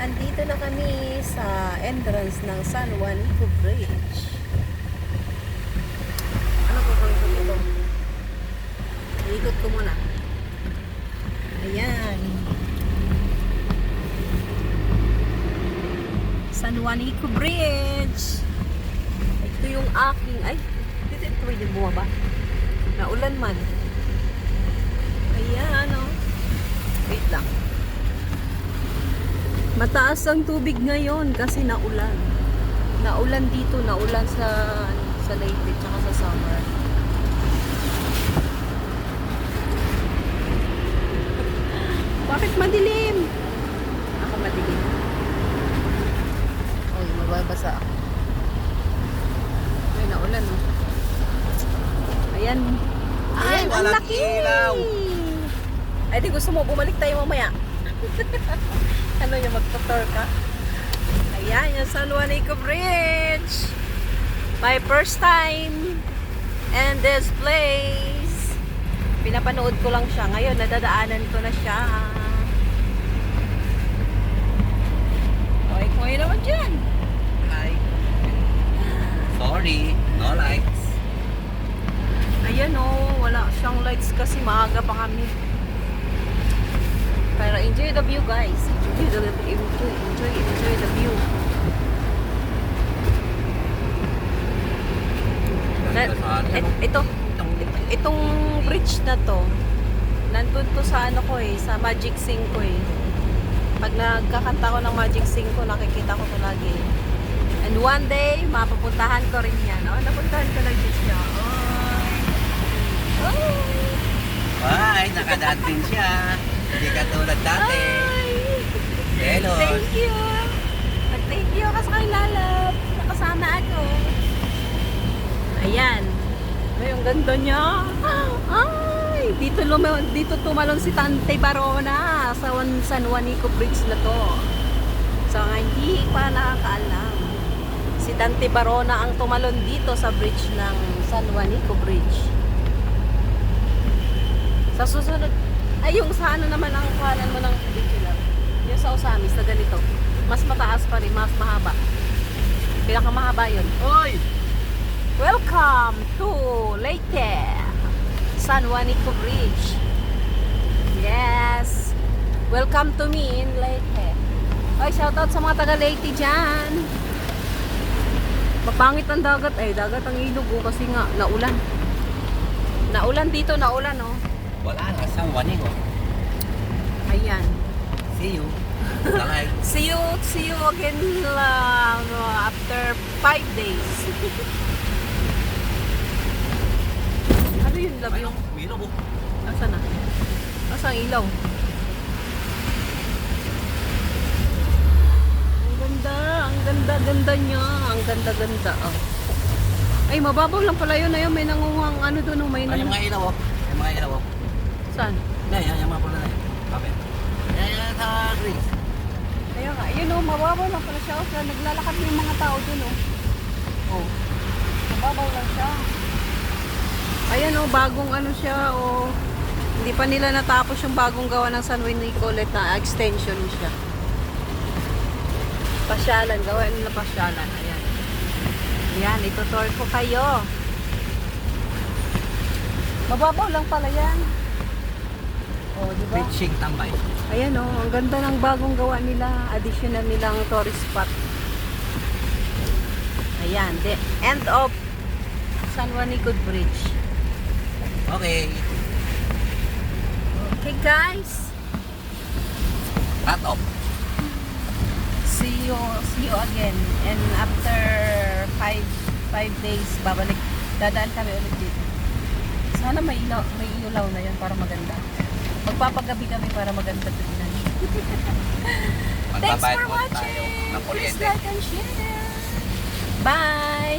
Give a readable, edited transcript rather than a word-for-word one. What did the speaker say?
andito na kami sa entrance ng San Juanico Bridge. Ano po kung ito? Ikot ko muna. Ayan. San Juanico Bridge. Ito yung aking, ay, dito pwede bumaba. Naulan man. Ayan, oh. Wait lang. Mataas ang tubig ngayon kasi naulan. Naulan dito, naulan sa Leyte tsaka sa Samar. Bakit madilim? Ako madilim. Uy, mababasa ako. Ay, naulan, oh. Ayan. Ay, ang laki! Ay, di gusto mo, bumalik tayo mamaya. Ano yung magtutor ka? Ayan, yung San Juanico Bridge. My first time in this place. Pinapanood ko lang siya. Ngayon, nadadaanan ko na siya. Okay, kumain naman dyan. Hi. Sorry, no lights. Ayan oh, wala siyang lights kasi maaga pa kami. Pero enjoy the view, guys. Enjoy the view. Itong bridge na to, nandun to sa ano ko sa Magic 5 ko Pag nagkakanta ko ng Magic 5, nakikita ko to lagi. And one day, mapupuntahan ko rin yan. Oh, napuntahan ko lang siya. Bye, nakadaan din siya. Hindi katulad dati. Hello. Thank you. Thank you kasi kay Lalab. Nakasama ako. Ayan. Ay, ang ganda niya. Ay, dito tumalon si Tante Barona sa San Juanico Bridge na to. So, hindi pa nakakaalam. Si Tante Barona ang tumalon dito sa bridge ng San Juanico Bridge. Sa susunod, ay yung sa ano naman ang kuhanan mo ng video lang. Yung sa Osamis na ganito. Mas mataas pa rin, mas mahaba. Pinakamahaba yun. Hoy! Welcome to Leyte, San Juanico Bridge. Yes. Welcome to me in Leyte. Ay, shoutout sa mga taga Leyte dyan. Mapangit ang dagat. Ay, dagat ang ilog kasi nga, naulan. Naulan dito, naulan oh. Wala na, San Juanico. Ayan. See you. Bye. See you again after 5 days. Ano yun, love yung? Miro po. Asa na? Asa ang ilaw? Ang ganda niya. Ang ganda. Oh. Ay, mababaw lang pala yun. Ayun, may nangunguhang ano doon. Oh, may Ay, yung mga ilaw oh. Yung mga ilaw oh. Saan? Yan, yung mga pula na yun. Kapit. Yan, sa drinks. Ayun nga. Yun oh, mababaw lang pala siya. Oh, naglalakad na yung mga tao doon oh. Oh. Mababaw lang siya. Ayan oh, bagong ano siya oh. Hindi pa nila natapos yung bagong gawa ng San Juanico na extension siya. Pasyalan, gawa nila pasyalan. Ayan. Ayan, itutour ko kayo. Mababaw lang pala yan. Oh, di ba? Pitching tambay. Ayan oh, ang ganda ng bagong gawa nila. Additional nilang tourist spot. Ayan, the end of San Juanico Bridge. Okay. Okay guys, Cut off. see you again. And after 5 days, babalik. Dadaan kami ulit dito. Sana may ilaw na yun para maganda. Magpapagabi kami para maganda tignan. Thanks for watching. Please like and share. Bye!